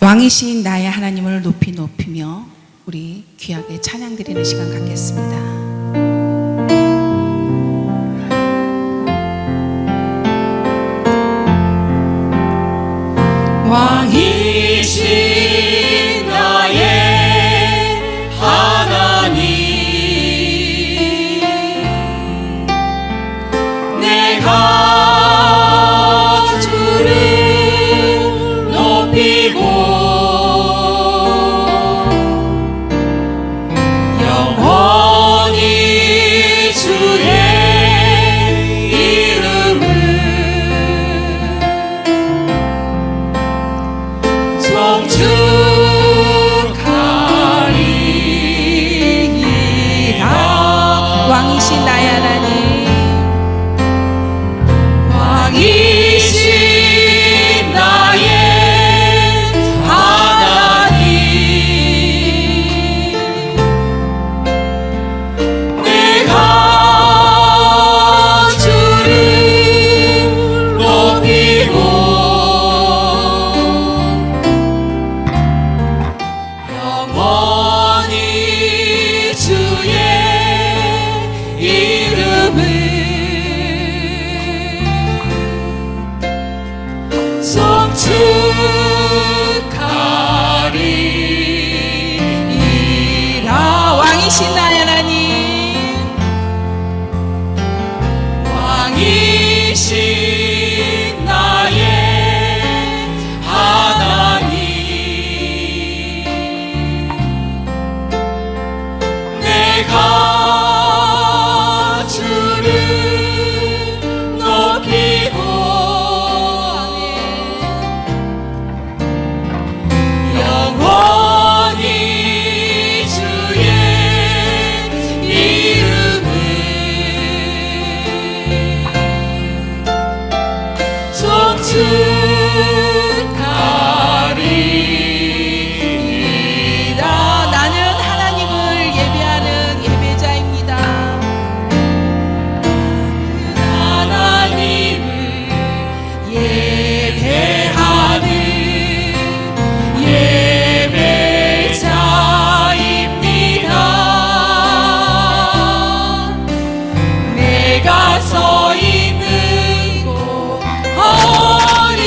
왕이신 나의 하나님을 높이 높이며 우리 귀하게 찬양 드리는 시간 갖겠습니다. 왕이신 나의 하나님, 내가 주를 높이고 영원히 주의 이름을 송축하리이다. 왕이신 나의 하나님, 왕이신 나의 하나님, 내가 주를 높이고 영원히 주의 이름을 송축하리이다. 왕이신 나의 하나님, 왕이신 나의 하나님, 내가 주를 높이고 영원히 주의 이름을 송축하리이다. 나는 하나님을 예배하는 예배자입니다. 하나님을 예배하는 예배자입니다. 내가 서 있는 곳 어디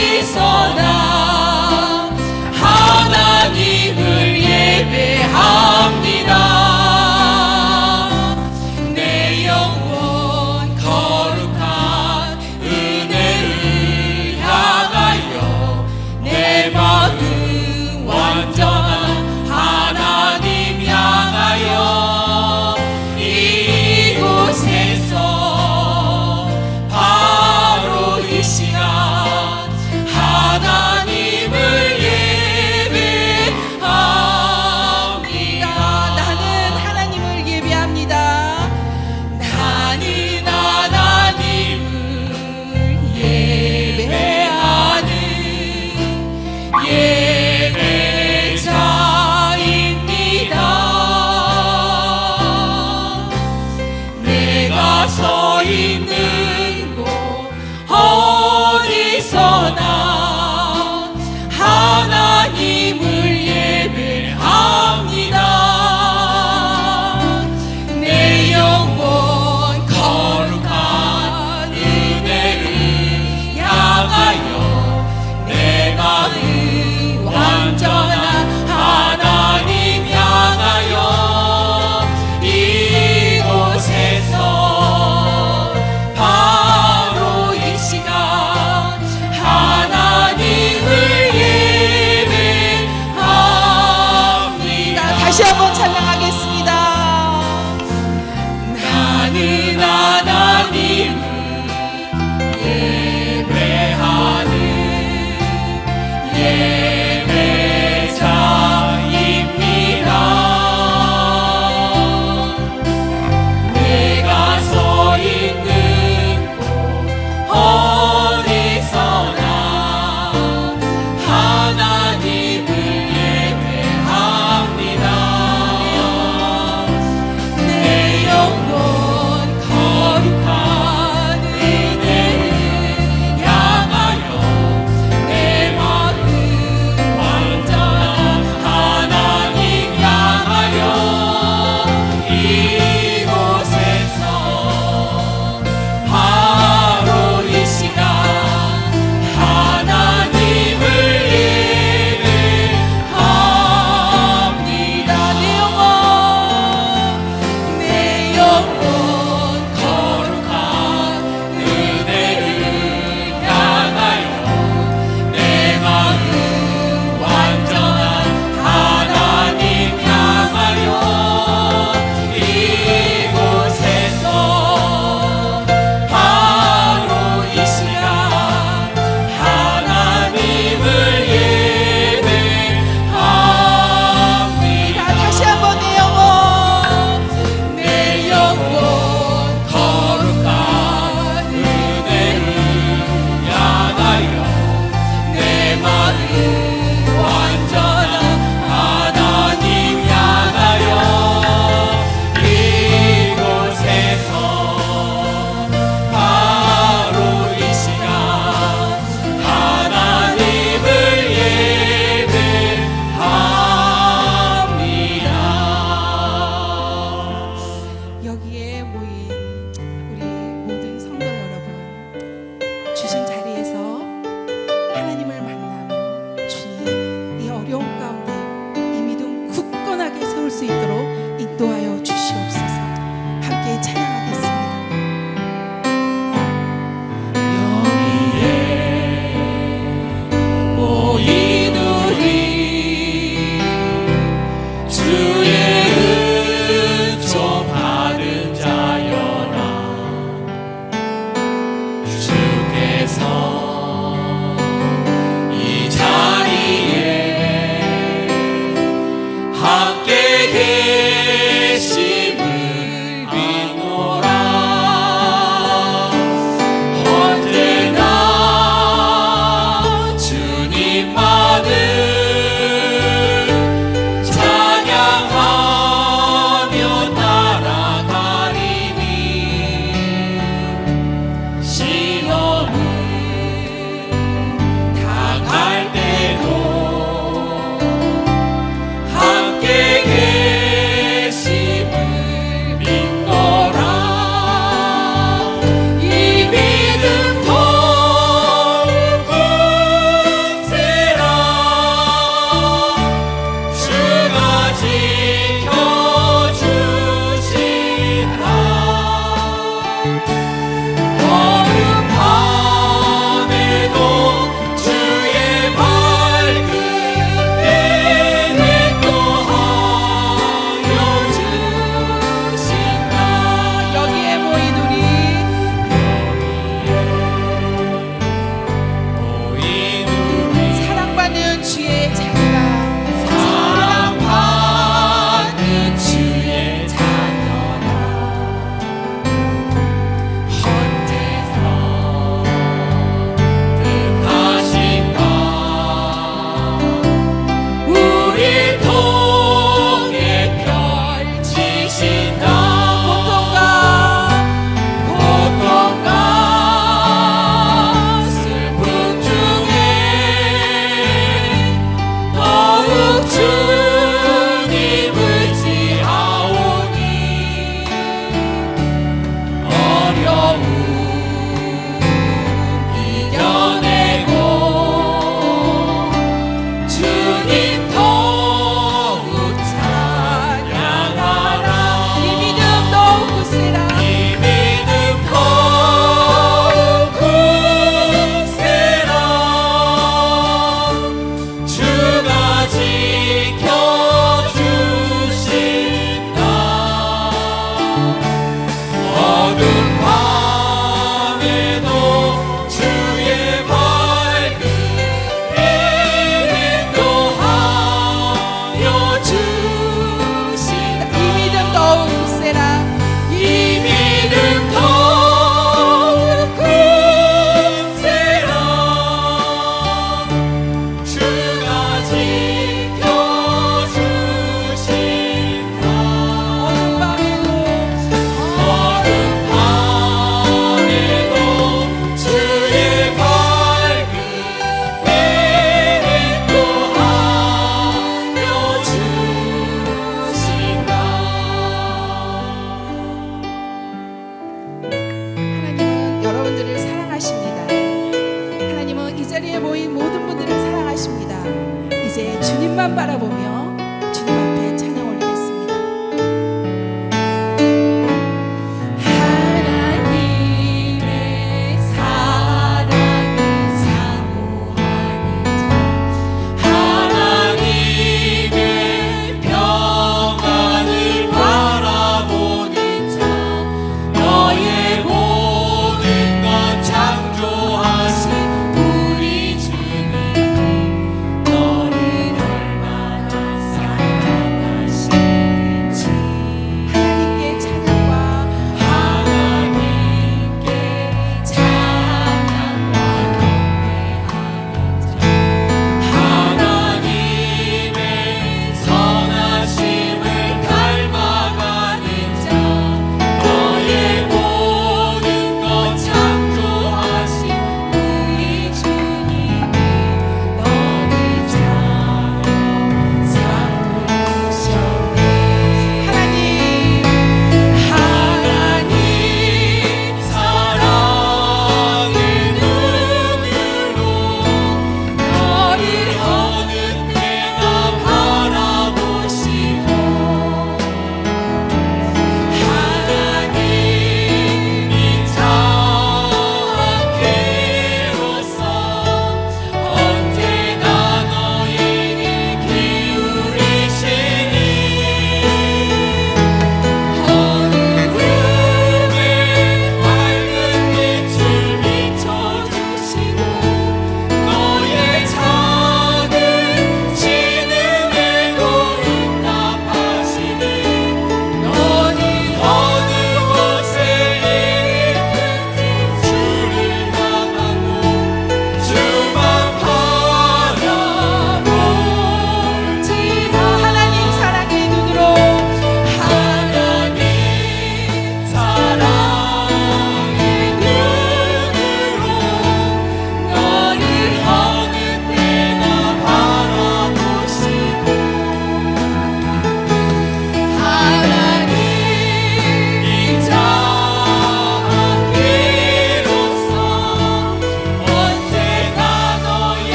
주님만 바라보며 주님 앞에 찬양 올리겠습니다. 하나님의 사랑이 사모하는 자 하나님의 평안을 바라보는 자 너의 모든 것 창조하신 우리 주님이 너를 얼마나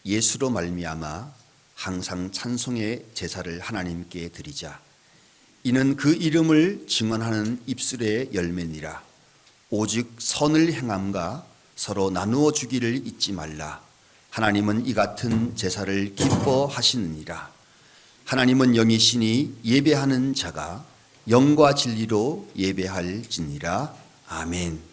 예수로 말미암아 항상 찬송의 제사를 하나님께 드리자. 이는 그 이름을 증언하는 입술의 열매니라. 오직 선을 행함과 서로 나누어 주기를 잊지 말라. 하나님은 이 같은 제사를 기뻐하시느니라. 하나님은 영이시니 예배하는 자가 영과 진리로 예배할지니라. 아멘.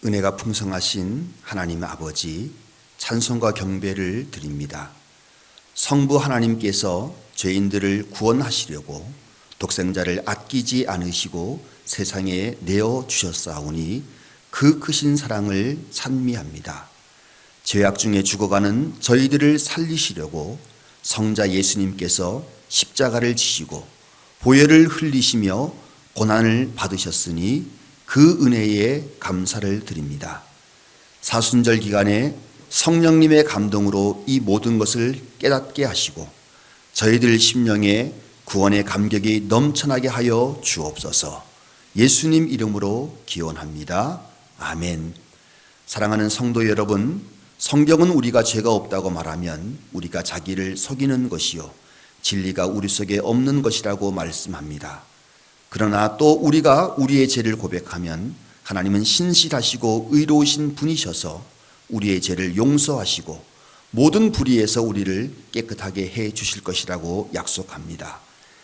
은혜가 풍성하신 하나님 아버지, 찬송과 경배를 드립니다. 성부 하나님께서 죄인들을 구원하시려고 독생자를 아끼지 않으시고 세상에 내어주셨사오니 그 크신 사랑을 찬미합니다. 죄악 중에 죽어가는 저희들을 살리시려고 성자 예수님께서 십자가를 지시고 보혈을 흘리시며 고난을 받으셨으니 그 은혜에 감사를 드립니다. 사순절 기간에 성령님의 감동으로 이 모든 것을 깨닫게 하시고 저희들 심령에 구원의 감격이 넘쳐나게 하여 주옵소서. 예수님 이름으로 기원합니다. 아멘. 사랑하는 성도 여러분, 성경은 우리가 죄가 없다고 말하면 우리가 자기를 속이는 것이요 진리가 우리 속에 없는 것이라고 말씀합니다. 그러나 또 우리가 우리의 죄를 고백하면 하나님은 신실하시고 의로우신 분이셔서 우리의 죄를 용서하시고 모든 불의에서 우리를 깨끗하게 해 주실 것이라고 약속합니다.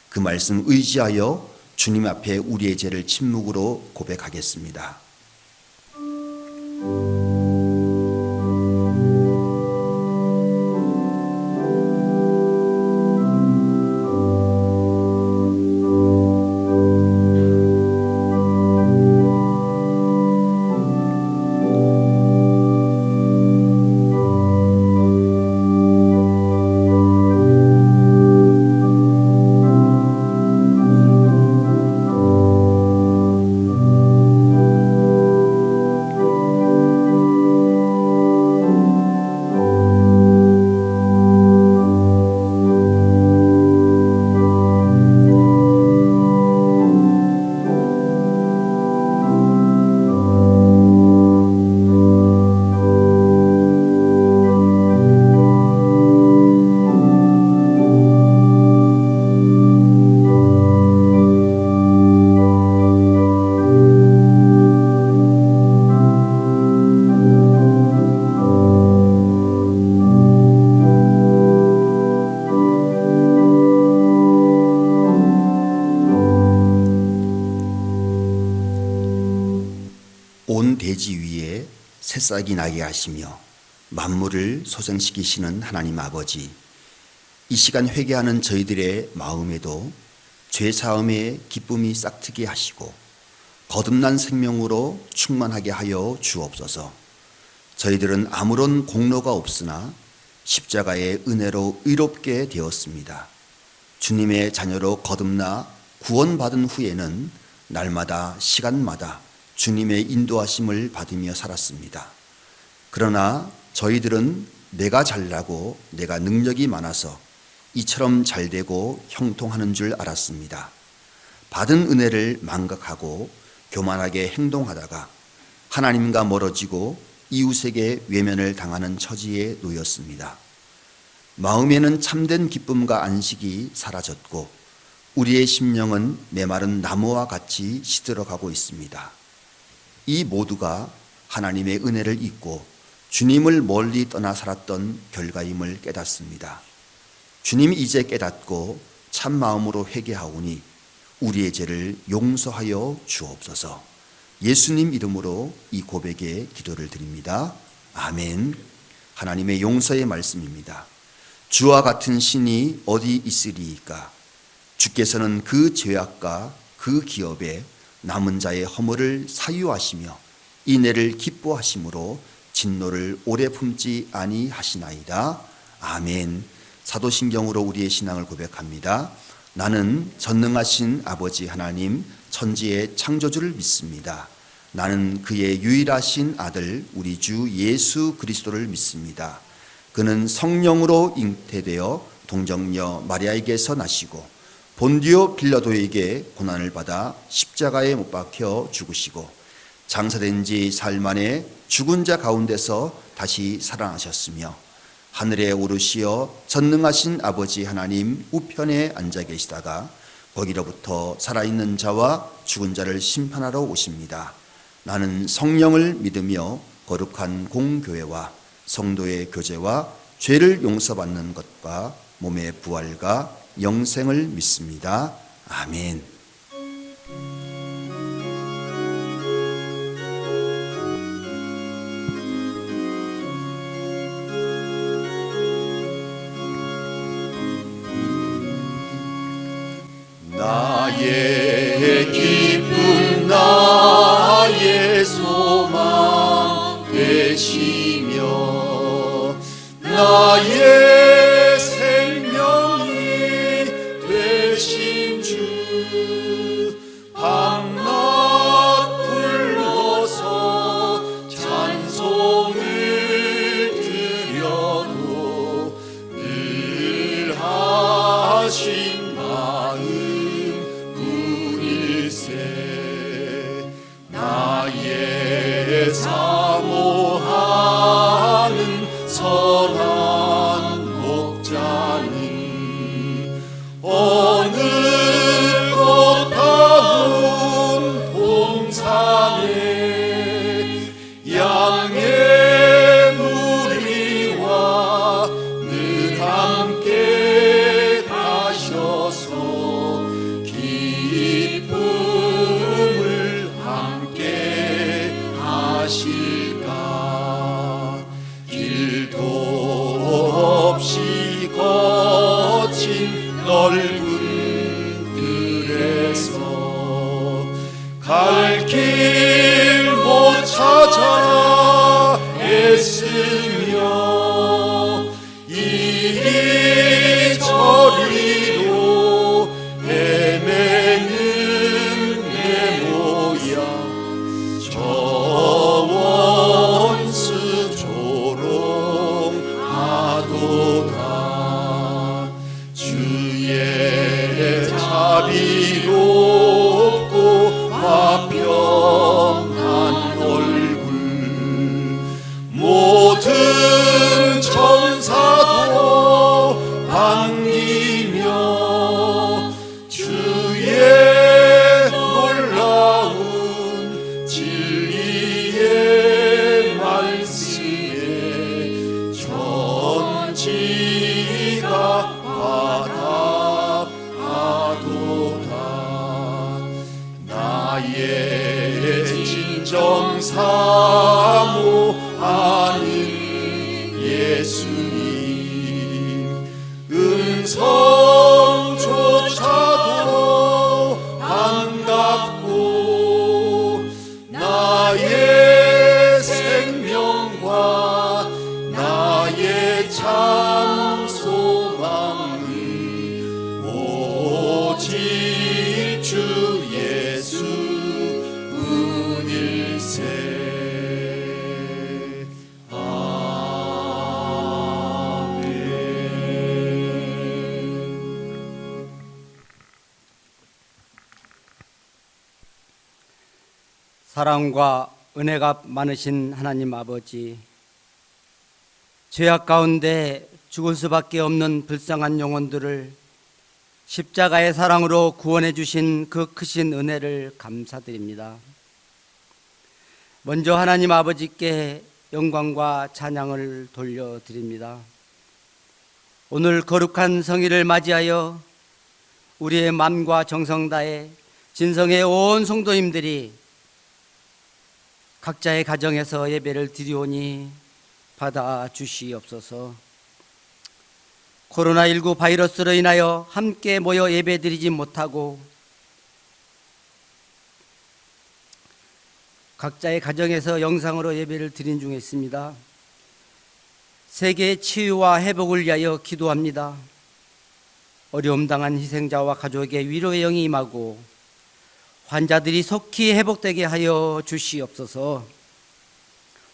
그 말씀 의지하여 주님 앞에 우리의 죄를 침묵으로 고백하겠습니다. 온 대지 위에 새싹이 나게 하시며 만물을 소생시키시는 하나님 아버지, 이 시간 회개하는 저희들의 마음에도 죄사함의 기쁨이 싹트게 하시고 거듭난 생명으로 충만하게 하여 주옵소서. 저희들은 아무런 공로가 없으나 십자가의 은혜로 의롭게 되었습니다. 주님의 자녀로 거듭나 구원받은 후에는 날마다 시간마다 주님의 인도하심을 받으며 살았습니다. 그러나 저희들은 내가 잘나고 내가 능력이 많아서 이처럼 잘되고 형통하는 줄 알았습니다. 받은 은혜를 망각하고 교만하게 행동하다가 하나님과 멀어지고 이웃에게 외면을 당하는 처지에 놓였습니다. 마음에는 참된 기쁨과 안식이 사라졌고 우리의 심령은 메마른 나무와 같이 시들어가고 있습니다. 이 모두가 하나님의 은혜를 잊고 주님을 멀리 떠나 살았던 결과임을 깨닫습니다. 주님이 이제 깨닫고 참 마음으로 회개하오니 우리의 죄를 용서하여 주옵소서. 예수님 이름으로 이 고백에 기도를 드립니다. 아멘. 하나님의 용서의 말씀입니다. 주와 같은 신이 어디 있으리이까? 주께서는 그 죄악과 그 기업에 남은 자의 허물을 사유하시며 인애를 기뻐하심으로 진노를 오래 품지 아니하시나이다. 아멘. 사도신경으로 우리의 신앙을 고백합니다. 나는 전능하신 아버지 하나님 천지의 창조주를 믿습니다. 나는 그의 유일하신 아들 우리 주 예수 그리스도를 믿습니다. 그는 성령으로 잉태되어 동정녀 마리아에게서 나시고 본디오 빌라도에게 고난을 받아 십자가에 못 박혀 죽으시고 장사된 지 사흘 만에 죽은 자 가운데서 다시 살아나셨으며 하늘에 오르시어 전능하신 아버지 하나님 우편에 앉아 계시다가 거기로부터 살아있는 자와 죽은 자를 심판하러 오십니다. 나는 성령을 믿으며 거룩한 공교회와 성도의 교제와 죄를 용서받는 것과 몸의 부활과 영생을 믿습니다. 아멘. 나의 기쁨 나의 소망 되시며 나의 생명이 되신 주 밤낮 불러서 찬송을 드려도 늘 하신 마음 나의 사모하는 선한 목자는 어느 꽃다운 동산에 양의 무리와 늘 함께 가셔서 기쁨을 함께 하실까. 길도 없이 거친 넓은 들에서 갈 길 못 찾아 애쓰며 이리저리로 헤매는 내 모양 저 원수 조롱하도다. 주의 자비롭고 화평한 얼굴 모든 천사도 반기며 주의 놀라운 진리의 말씀에 천지가 화답하도다. 나의 진정 사모하는 예수님 음성조차도 반갑고 나의 생명과 나의 참 소망은 오직 주 예수 뿐일세. 사랑과 은혜가 많으신 하나님 아버지, 죄악 가운데 죽을 수밖에 없는 불쌍한 영혼들을 십자가의 사랑으로 구원해 주신 그 크신 은혜를 감사드립니다. 먼저 하나님 아버지께 영광과 찬양을 돌려드립니다. 오늘 거룩한 성일을 맞이하여 우리의 마음과 정성 다해 진성의 온 성도님들이 각자의 가정에서 예배를 드리오니 받아주시옵소서. 코로나19 바이러스로 인하여 함께 모여 예배드리지 못하고 각자의 가정에서 영상으로 예배를 드린 중에 있습니다. 세계의 치유와 회복을 위하여 기도합니다. 어려움 당한 희생자와 가족에게 위로의 영이 임하고 환자들이 속히 회복되게 하여 주시옵소서.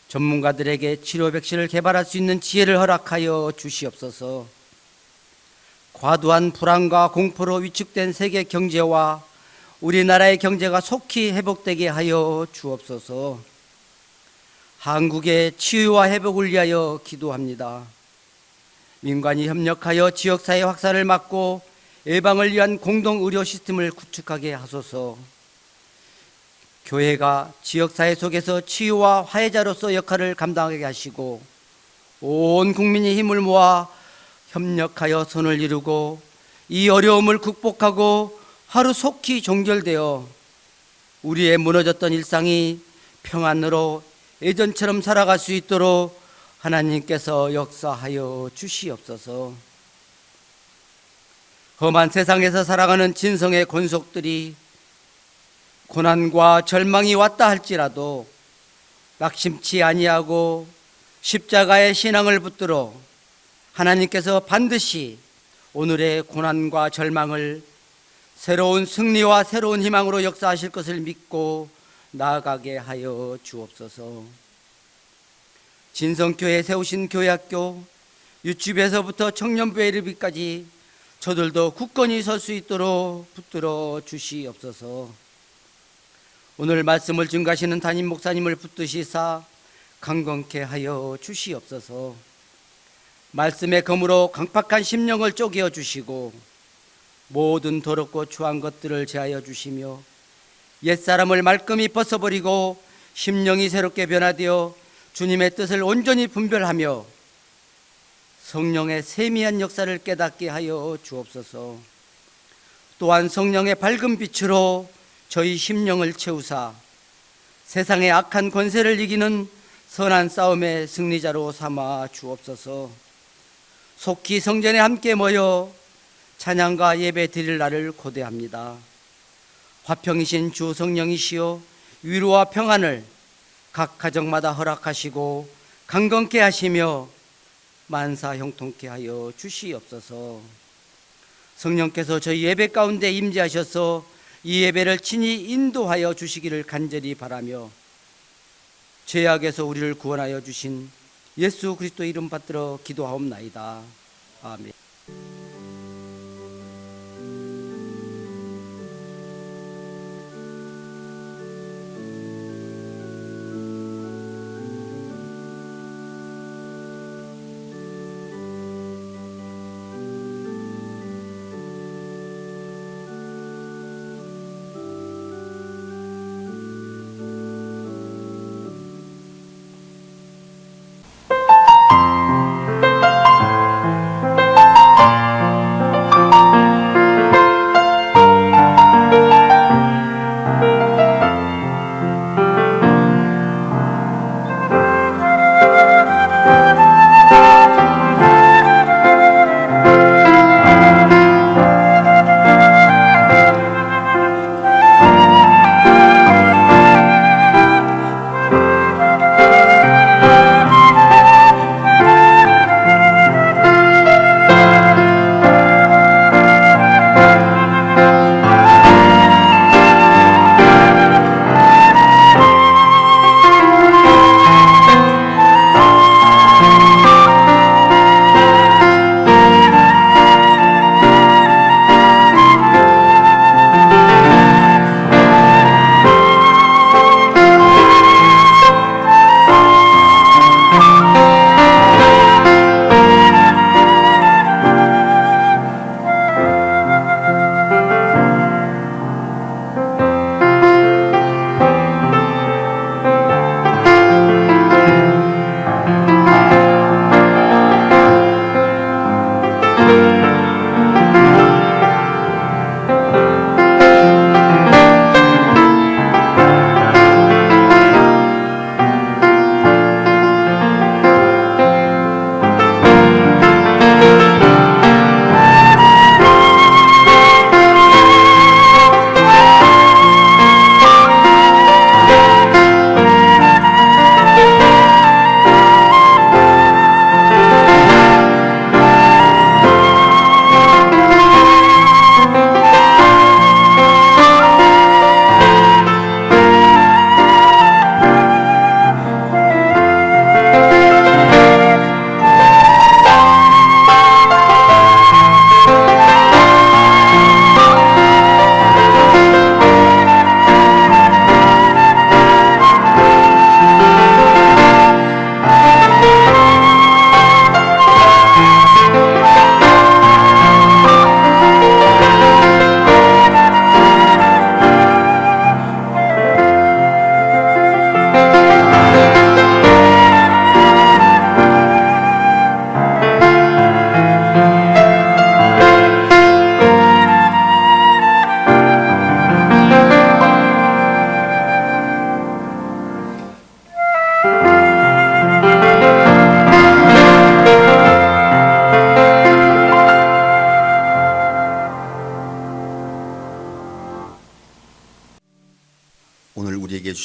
전문가들에게 치료 백신을 개발할 수 있는 지혜를 허락하여 주시옵소서. 과도한 불안과 공포로 위축된 세계 경제와 우리나라의 경제가 속히 회복되게 하여 주옵소서. 한국의 치유와 회복을 위하여 기도합니다. 민간이 협력하여 지역사회 확산을 막고 예방을 위한 공동의료 시스템을 구축하게 하소서. 교회가 지역사회 속에서 치유와 화해자로서 역할을 감당하게 하시고 온 국민이 힘을 모아 협력하여 선을 이루고 이 어려움을 극복하고 하루 속히 종결되어 우리의 무너졌던 일상이 평안으로 예전처럼 살아갈 수 있도록 하나님께서 역사하여 주시옵소서. 험한 세상에서 살아가는 진성의 권속들이 고난과 절망이 왔다 할지라도 낙심치 아니하고 십자가의 신앙을 붙들어 하나님께서 반드시 오늘의 고난과 절망을 새로운 승리와 새로운 희망으로 역사하실 것을 믿고 나아가게 하여 주옵소서. 진성교회에 세우신 교회학교, 유치부에서부터 청년부에 이르기까지 저들도 굳건히 설 수 있도록 붙들어 주시옵소서. 오늘 말씀을 증거하시는 담임 목사님을 붙드시사 강건케 하여 주시옵소서. 말씀의 검으로 강팍한 심령을 쪼개어 주시고 모든 더럽고 추한 것들을 제하여 주시며 옛사람을 말끔히 벗어버리고 심령이 새롭게 변화되어 주님의 뜻을 온전히 분별하며 성령의 세미한 역사를 깨닫게 하여 주옵소서. 또한 성령의 밝은 빛으로 저희 심령을 채우사 세상의 악한 권세를 이기는 선한 싸움의 승리자로 삼아 주옵소서. 속히 성전에 함께 모여 찬양과 예배 드릴 날을 고대합니다. 화평이신 주 성령이시여 위로와 평안을 각 가정마다 허락하시고 강건케 하시며 만사 형통케 하여 주시옵소서. 성령께서 저희 예배 가운데 임재하셔서 이 예배를 친히 인도하여 주시기를 간절히 바라며 죄악에서 우리를 구원하여 주신 예수 그리스도 이름 받들어 기도하옵나이다. 아멘.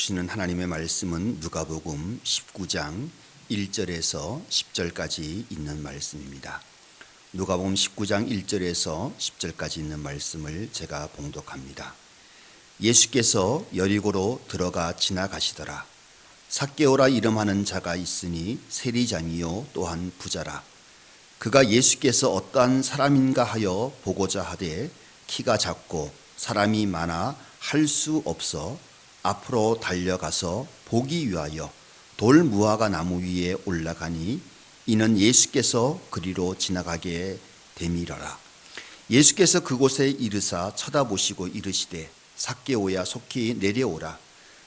주시는 하나님의 말씀은 누가복음 19장 1절에서 10절까지 있는 말씀입니다. 누가복음 19장 1절에서 10절까지 있는 말씀을 제가 봉독합니다. 예수께서 여리고로 들어가 지나가시더라. 삭개오라 이름하는 자가 있으니 세리장이요 또한 부자라. 그가 예수께서 어떠한 사람인가 하여 보고자 하되 키가 작고 사람이 많아 할 수 없어 앞으로 달려가서 보기 위하여 돌 무화과 나무 위에 올라가니 이는 예수께서 그리로 지나가게 됨이러라. 예수께서 그곳에 이르사 쳐다보시고 이르시되 삭개오야 속히 내려오라.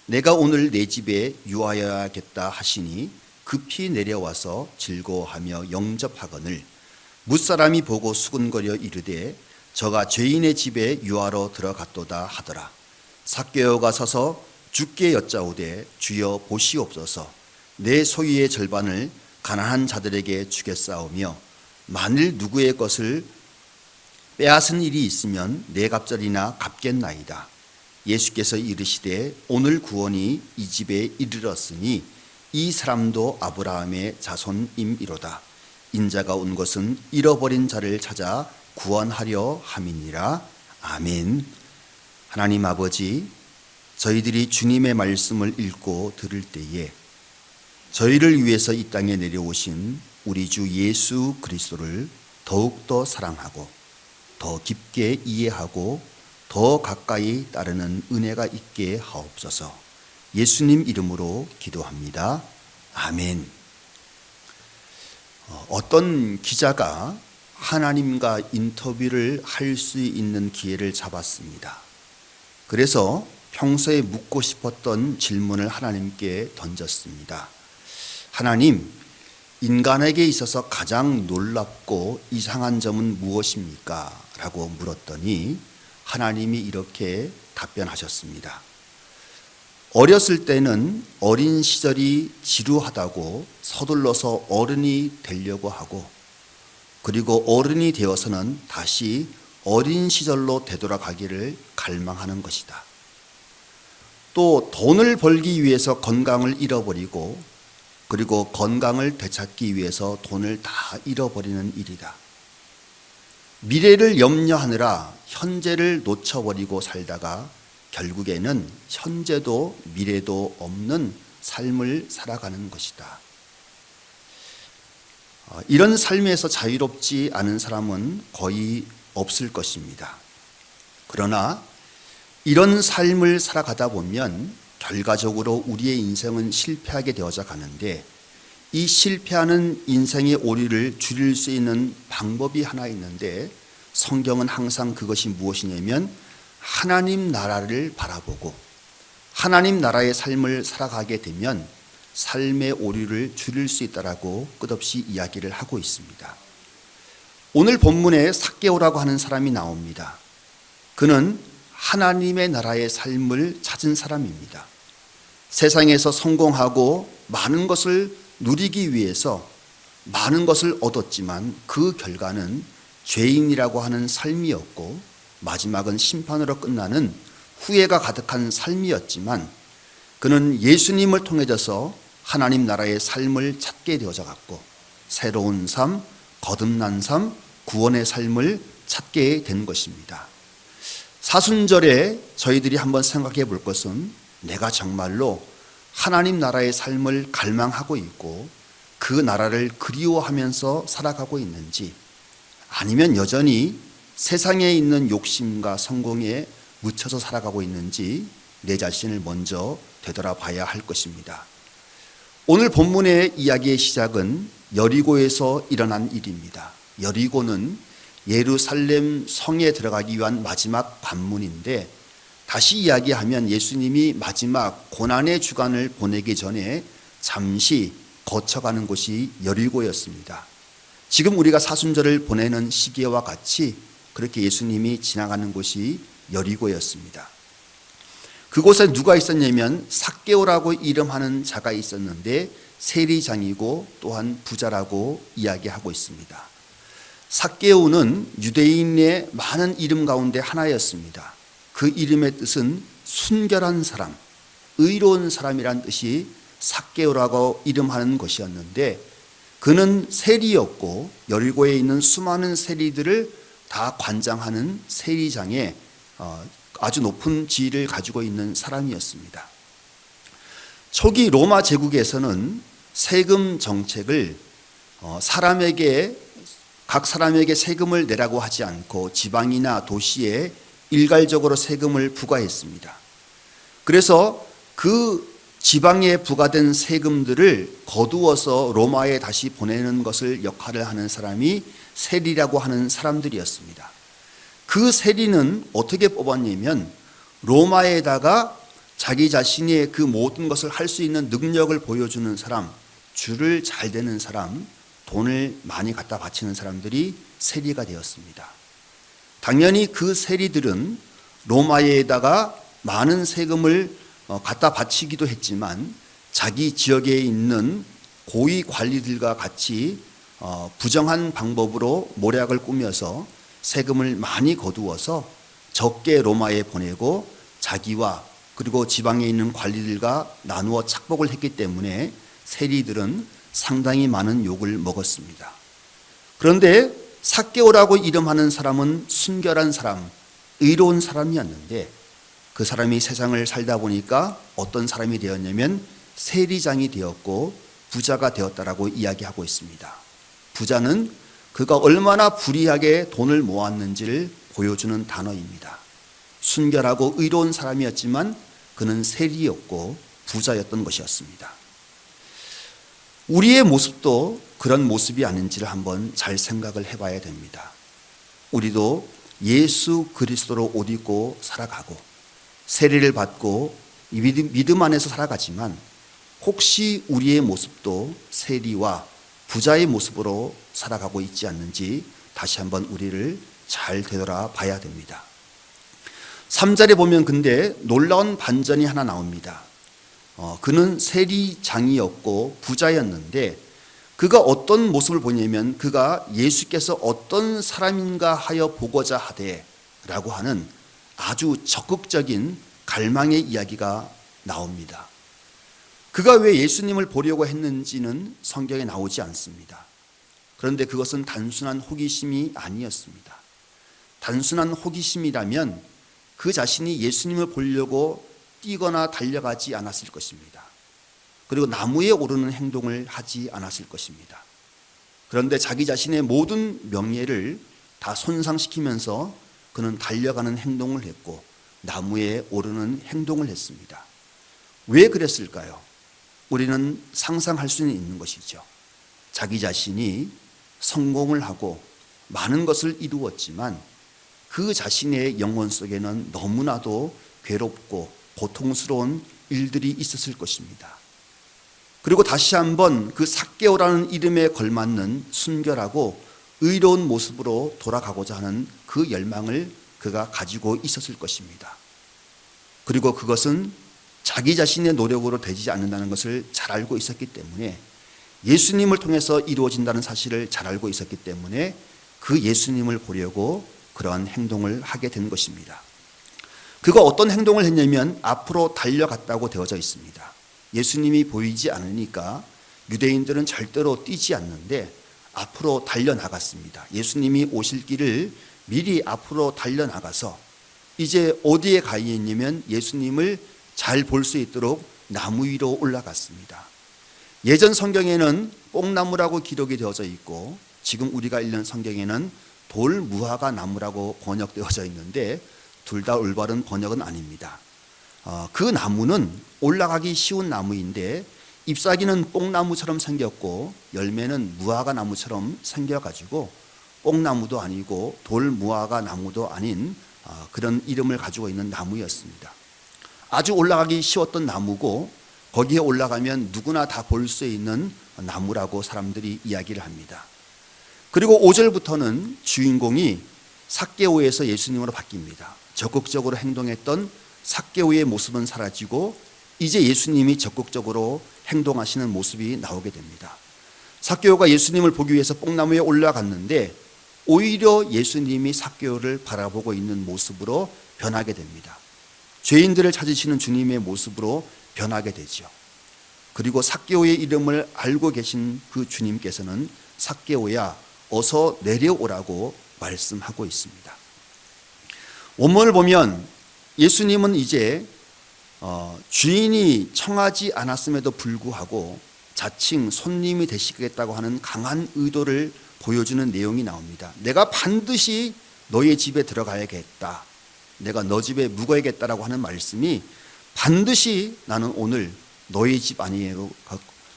내가 오늘 내 집에 유하여야겠다 하시니 급히 내려와서 즐거워하며 영접하거늘 뭇사람이 보고 수군거려 이르되 저가 죄인의 집에 유하러 들어갔도다 하더라. 삭개오가 서서 주께 여짜오되 주여 보시옵소서. 내 소유의 절반을 가난한 자들에게 주겠사오며 만일 누구의 것을 빼앗은 일이 있으면 네 갑절이나 갚겠나이다. 예수께서 이르시되 오늘 구원이 이 집에 이르렀으니 이 사람도 아브라함의 자손임이로다. 인자가 온 것은 잃어버린 자를 찾아 구원하려 함이니라. 아멘. 하나님 아버지, 저희들이 주님의 말씀을 읽고 들을 때에 저희를 위해서 이 땅에 내려오신 우리 주 예수 그리스도를 더욱더 사랑하고 더 깊게 이해하고 더 가까이 따르는 은혜가 있게 하옵소서. 예수님 이름으로 기도합니다. 아멘. 어떤 기자가 하나님과 인터뷰를 할 수 있는 기회를 잡았습니다. 그래서 평소에 묻고 싶었던 질문을 하나님께 던졌습니다. 하나님, 인간에게 있어서 가장 놀랍고 이상한 점은 무엇입니까? 라고 물었더니 하나님이 이렇게 답변하셨습니다. 어렸을 때는 어린 시절이 지루하다고 서둘러서 어른이 되려고 하고, 그리고 어른이 되어서는 다시 어린 시절로 되돌아가기를 갈망하는 것이다. 또 돈을 벌기 위해서 건강을 잃어버리고, 그리고 건강을 되찾기 위해서 돈을 다 잃어버리는 일이다. 미래를 염려하느라 현재를 놓쳐버리고 살다가 결국에는 현재도 미래도 없는 삶을 살아가는 것이다. 이런 삶에서 자유롭지 않은 사람은 거의 없을 것입니다. 그러나 이런 삶을 살아가다 보면 결과적으로 우리의 인생은 실패하게 되어져 가는데, 이 실패하는 인생의 오류를 줄일 수 있는 방법이 하나 있는데, 성경은 항상 그것이 무엇이냐면 하나님 나라를 바라보고 하나님 나라의 삶을 살아가게 되면 삶의 오류를 줄일 수 있다라고 끝없이 이야기를 하고 있습니다. 오늘 본문에 삭개오라고 하는 사람이 나옵니다. 그는 하나님의 나라의 삶을 찾은 사람입니다. 세상에서 성공하고 많은 것을 누리기 위해서 많은 것을 얻었지만 그 결과는 죄인이라고 하는 삶이었고 마지막은 심판으로 끝나는 후회가 가득한 삶이었지만, 그는 예수님을 통해서 하나님 나라의 삶을 찾게 되어져 갔고 새로운 삶, 거듭난 삶, 구원의 삶을 찾게 된 것입니다. 사순절에 저희들이 한번 생각해 볼 것은, 내가 정말로 하나님 나라의 삶을 갈망하고 있고 그 나라를 그리워하면서 살아가고 있는지, 아니면 여전히 세상에 있는 욕심과 성공에 묻혀서 살아가고 있는지 내 자신을 먼저 되돌아봐야 할 것입니다. 오늘 본문의 이야기의 시작은 여리고에서 일어난 일입니다. 여리고는 예루살렘 성에 들어가기 위한 마지막 관문인데, 다시 이야기하면 예수님이 마지막 고난의 주간을 보내기 전에 잠시 거쳐가는 곳이 여리고였습니다. 지금 우리가 사순절을 보내는 시기와 같이 그렇게 예수님이 지나가는 곳이 여리고였습니다. 그곳에 누가 있었냐면 삭개오라고 이름하는 자가 있었는데 세리장이고 또한 부자라고 이야기하고 있습니다. 삭개오는 유대인의 많은 이름 가운데 하나였습니다. 그 이름의 뜻은 순결한 사람, 의로운 사람이란 뜻이 삭개오라고 이름하는 것이었는데, 그는 세리였고 여리고에 있는 수많은 세리들을 다 관장하는 세리장에 아주 높은 지위를 가지고 있는 사람이었습니다. 초기 로마 제국에서는 세금 정책을 각 사람에게 세금을 내라고 하지 않고 지방이나 도시에 일괄적으로 세금을 부과했습니다. 그래서 그 지방에 부과된 세금들을 거두어서 로마에 다시 보내는 것을 역할을 하는 사람이 세리라고 하는 사람들이었습니다. 그 세리는 어떻게 뽑았냐면, 로마에다가 자기 자신이 그 모든 것을 할 수 있는 능력을 보여주는 사람, 줄을 잘 대는 사람, 돈을 많이 갖다 바치는 사람들이 세리가 되었습니다. 당연히 그 세리들은 로마에다가 많은 세금을 갖다 바치기도 했지만, 자기 지역에 있는 고위 관리들과 같이 부정한 방법으로 모략을 꾸며서 세금을 많이 거두어서 적게 로마에 보내고 자기와 그리고 지방에 있는 관리들과 나누어 착복을 했기 때문에 세리들은 상당히 많은 욕을 먹었습니다. 그런데 삭개오라고 이름하는 사람은 순결한 사람, 의로운 사람이었는데, 그 사람이 세상을 살다 보니까 어떤 사람이 되었냐면 세리장이 되었고 부자가 되었다라고 이야기하고 있습니다. 부자는 그가 얼마나 불이하게 돈을 모았는지를 보여주는 단어입니다. 순결하고 의로운 사람이었지만 그는 세리였고 부자였던 것이었습니다. 우리의 모습도 그런 모습이 아닌지를 한번 잘 생각을 해봐야 됩니다. 우리도 예수 그리스도로 옷 입고 살아가고 세례를 받고 믿음 안에서 살아가지만, 혹시 우리의 모습도 세리와 부자의 모습으로 살아가고 있지 않는지 다시 한번 우리를 잘 되돌아봐야 됩니다. 3절에 보면 근데 놀라운 반전이 하나 나옵니다. 그는 세리장이었고 부자였는데, 그가 어떤 모습을 보냐면, 그가 예수께서 어떤 사람인가 하여 보고자 하되 라고 하는 아주 적극적인 갈망의 이야기가 나옵니다. 그가 왜 예수님을 보려고 했는지는 성경에 나오지 않습니다. 그런데 그것은 단순한 호기심이 아니었습니다. 단순한 호기심이라면 그 자신이 예수님을 보려고 뛰거나 달려가지 않았을 것입니다. 그리고 나무에 오르는 행동을 하지 않았을 것입니다. 그런데 자기 자신의 모든 명예를 다 손상시키면서 그는 달려가는 행동을 했고 나무에 오르는 행동을 했습니다. 왜 그랬을까요? 우리는 상상할 수는 있는 것이죠. 자기 자신이 성공을 하고 많은 것을 이루었지만 그 자신의 영혼 속에는 너무나도 괴롭고 고통스러운 일들이 있었을 것입니다. 그리고 다시 한번 그 삭개오라는 이름에 걸맞는 순결하고 의로운 모습으로 돌아가고자 하는 그 열망을 그가 가지고 있었을 것입니다. 그리고 그것은 자기 자신의 노력으로 되지 않는다는 것을 잘 알고 있었기 때문에, 예수님을 통해서 이루어진다는 사실을 잘 알고 있었기 때문에 그 예수님을 보려고 그러한 행동을 하게 된 것입니다. 그가 어떤 행동을 했냐면 앞으로 달려갔다고 되어져 있습니다. 예수님이 보이지 않으니까 유대인들은 절대로 뛰지 않는데 앞으로 달려나갔습니다. 예수님이 오실 길을 미리 앞으로 달려나가서 이제 어디에 가 있냐면 예수님을 잘 볼 수 있도록 나무 위로 올라갔습니다. 예전 성경에는 뽕나무라고 기록이 되어져 있고 지금 우리가 읽는 성경에는 돌무화과 나무라고 번역되어져 있는데 둘 다 올바른 번역은 아닙니다. 그 나무는 올라가기 쉬운 나무인데 잎사귀는 뽕나무처럼 생겼고 열매는 무화과 나무처럼 생겨가지고 뽕나무도 아니고 돌무화과 나무도 아닌 그런 이름을 가지고 있는 나무였습니다. 아주 올라가기 쉬웠던 나무고 거기에 올라가면 누구나 다 볼 수 있는 나무라고 사람들이 이야기를 합니다. 그리고 5절부터는 주인공이 삭개오에서 예수님으로 바뀝니다. 적극적으로 행동했던 삭개오의 모습은 사라지고 이제 예수님이 적극적으로 행동하시는 모습이 나오게 됩니다. 삭개오가 예수님을 보기 위해서 뽕나무에 올라갔는데 오히려 예수님이 삭개오를 바라보고 있는 모습으로 변하게 됩니다. 죄인들을 찾으시는 주님의 모습으로 변하게 되죠. 그리고 삭개오의 이름을 알고 계신 그 주님께서는 삭개오야 어서 내려오라고 말씀하고 있습니다. 원문을 보면 예수님은 이제 주인이 청하지 않았음에도 불구하고 자칭 손님이 되시겠다고 하는 강한 의도를 보여주는 내용이 나옵니다. 내가 반드시 너의 집에 들어가야겠다, 내가 너 집에 묵어야겠다라고 하는 말씀이 반드시 나는 오늘 너희 집 아니에요,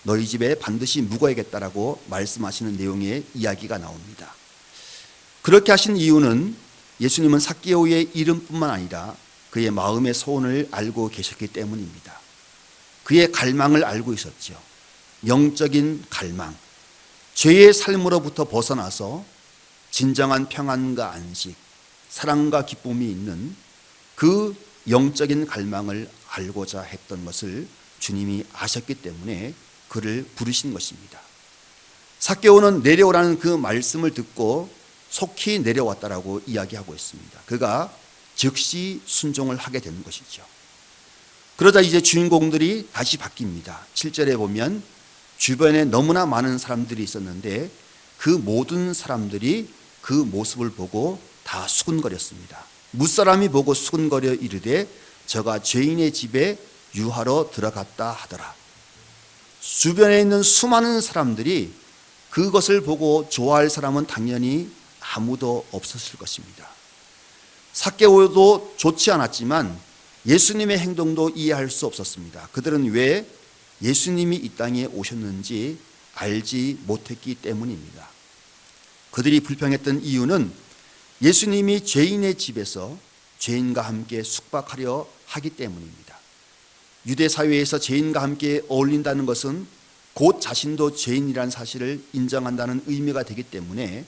너희 집에 반드시 묵어야겠다라고 말씀하시는 내용의 이야기가 나옵니다. 그렇게 하신 이유는 예수님은 삭개오의 이름뿐만 아니라 그의 마음의 소원을 알고 계셨기 때문입니다. 그의 갈망을 알고 있었죠. 영적인 갈망, 죄의 삶으로부터 벗어나서 진정한 평안과 안식, 사랑과 기쁨이 있는 그 영적인 갈망을 알고자 했던 것을 주님이 아셨기 때문에 그를 부르신 것입니다. 삭개오는 내려오라는 그 말씀을 듣고 속히 내려왔다라고 이야기하고 있습니다. 그가 즉시 순종을 하게 되는 것이죠. 그러자 이제 주인공들이 다시 바뀝니다. 7절에 보면 주변에 너무나 많은 사람들이 있었는데 그 모든 사람들이 그 모습을 보고 다 수군거렸습니다. 무사람이 보고 수군거려 이르되 저가 죄인의 집에 유하러 들어갔다 하더라. 주변에 있는 수많은 사람들이 그것을 보고 좋아할 사람은 당연히 아무도 없었을 것입니다. 삭개오도 좋지 않았지만 예수님의 행동도 이해할 수 없었습니다. 그들은 왜 예수님이 이 땅에 오셨는지 알지 못했기 때문입니다. 그들이 불평했던 이유는 예수님이 죄인의 집에서 죄인과 함께 숙박하려 하기 때문입니다. 유대 사회에서 죄인과 함께 어울린다는 것은 곧 자신도 죄인이라는 사실을 인정한다는 의미가 되기 때문에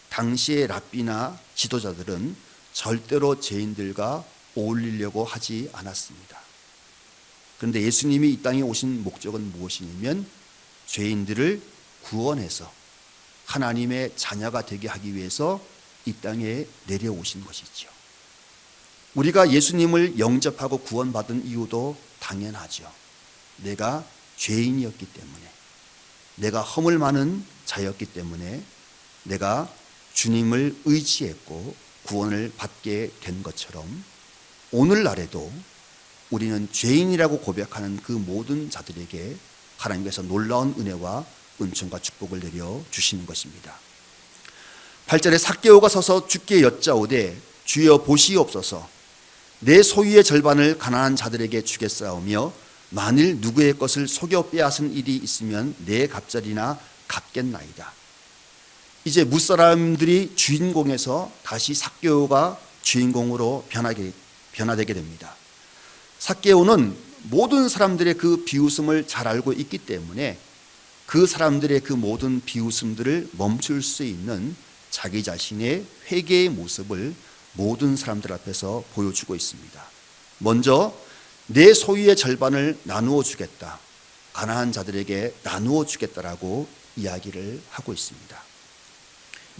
당시의 랍비나 지도자들은 절대로 죄인들과 어울리려고 하지 않았습니다. 그런데 예수님이 이 땅에 오신 목적은 무엇이냐면 죄인들을 구원해서 하나님의 자녀가 되게 하기 위해서 이 땅에 내려오신 것이죠. 우리가 예수님을 영접하고 구원받은 이유도 당연하죠. 내가 죄인이었기 때문에, 내가 허물 많은 자였기 때문에 내가 주님을 의지했고 구원을 받게 된 것처럼 오늘날에도 우리는 죄인이라고 고백하는 그 모든 자들에게 하나님께서 놀라운 은혜와 은총과 축복을 내려 주시는 것입니다. 8절에 삭개오가 서서 주께 여짜오되 주여 보시옵소서, 내 소유의 절반을 가난한 자들에게 주겠사오며 만일 누구의 것을 속여 빼앗은 일이 있으면 내 갑절이나 갚겠나이다. 이제 무사람들이 주인공에서 다시 삭개오가 주인공으로 변화되게 됩니다. 삭개오는 모든 사람들의 그 비웃음을 잘 알고 있기 때문에 그 사람들의 그 모든 비웃음들을 멈출 수 있는 자기 자신의 회개의 모습을 모든 사람들 앞에서 보여주고 있습니다. 먼저 내 소유의 절반을 나누어 주겠다, 가난한 자들에게 나누어 주겠다라고 이야기를 하고 있습니다.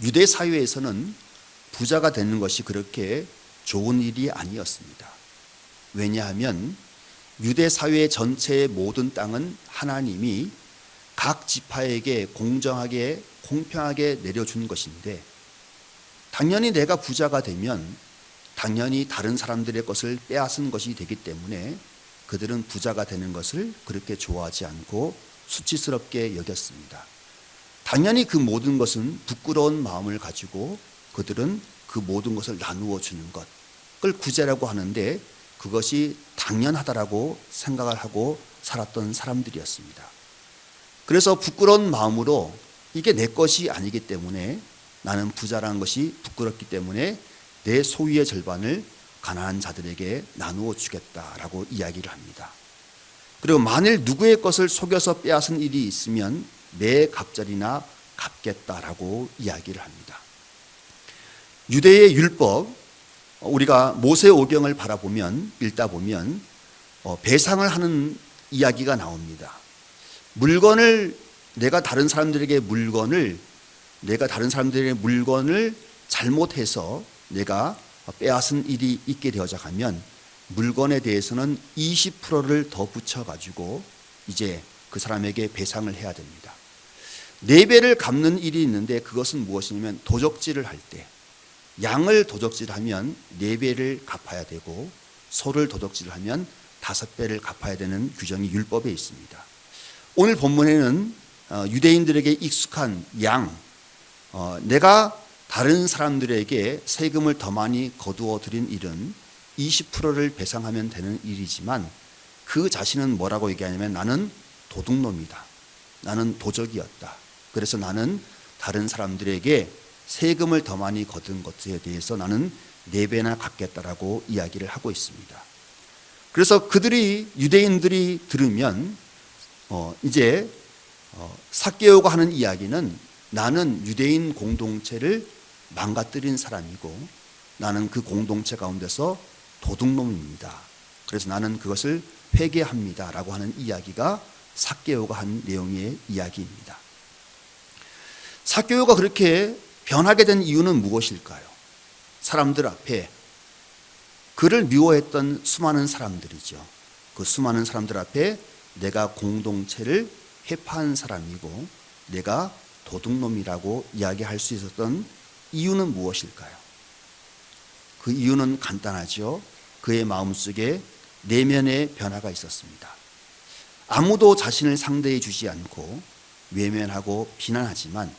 유대 사회에서는 부자가 되는 것이 그렇게 좋은 일이 아니었습니다. 왜냐하면 유대 사회 전체의 모든 땅은 하나님이 각 지파에게 공정하게 공평하게 내려준 것인데, 당연히 내가 부자가 되면 당연히 다른 사람들의 것을 빼앗은 것이 되기 때문에 그들은 부자가 되는 것을 그렇게 좋아하지 않고 수치스럽게 여겼습니다. 당연히 그 모든 것은 부끄러운 마음을 가지고 그들은 그 모든 것을 나누어 주는 것, 그걸 구제라고 하는데 그것이 당연하다라고 생각을 하고 살았던 사람들이었습니다. 그래서 부끄러운 마음으로 이게 내 것이 아니기 때문에, 나는 부자라는 것이 부끄럽기 때문에 내 소유의 절반을 가난한 자들에게 나누어 주겠다라고 이야기를 합니다. 그리고 만일 누구의 것을 속여서 빼앗은 일이 있으면 내 갑절이나 갚겠다라고 이야기를 합니다. 유대의 율법, 우리가 모세오경을 바라보면 읽다 보면 배상을 하는 이야기가 나옵니다. 물건을 내가 다른 사람들에게 물건을 잘못해서 내가 빼앗은 일이 있게 되어져 가면 물건에 대해서는 20%를 더 붙여가지고 이제 그 사람에게 배상을 해야 됩니다. 4배를 갚는 일이 있는데 그것은 무엇이냐면 도적질을 할 때 양을 도적질하면 4배를 갚아야 되고 소를 도적질하면 5배를 갚아야 되는 규정이 율법에 있습니다. 오늘 본문에는 유대인들에게 익숙한 양, 내가 다른 사람들에게 세금을 더 많이 거두어 들인 일은 20%를 배상하면 되는 일이지만 그 자신은 뭐라고 얘기하냐면 나는 도둑놈이다. 나는 도적이었다. 그래서 나는 다른 사람들에게 세금을 더 많이 거둔 것에 대해서 나는 4배나 갚겠다라고 이야기를 하고 있습니다. 그래서 그들이 유대인들이 들으면 이제 삭개오가 하는 이야기는 나는 유대인 공동체를 망가뜨린 사람이고 나는 그 공동체 가운데서 도둑놈입니다. 그래서 나는 그것을 회개합니다 라고 하는 이야기가 삭개오가 한 내용의 이야기입니다. 삭개오가 그렇게 변하게 된 이유는 무엇일까요? 사람들 앞에 그를 미워했던 수많은 사람들이죠. 그 수많은 사람들 앞에 내가 공동체를 해파한 사람이고 내가 도둑놈이라고 이야기할 수 있었던 이유는 무엇일까요? 그 이유는 간단하죠. 그의 마음속에 내면의 변화가 있었습니다. 아무도 자신을 상대해 주지 않고 외면하고 비난하지만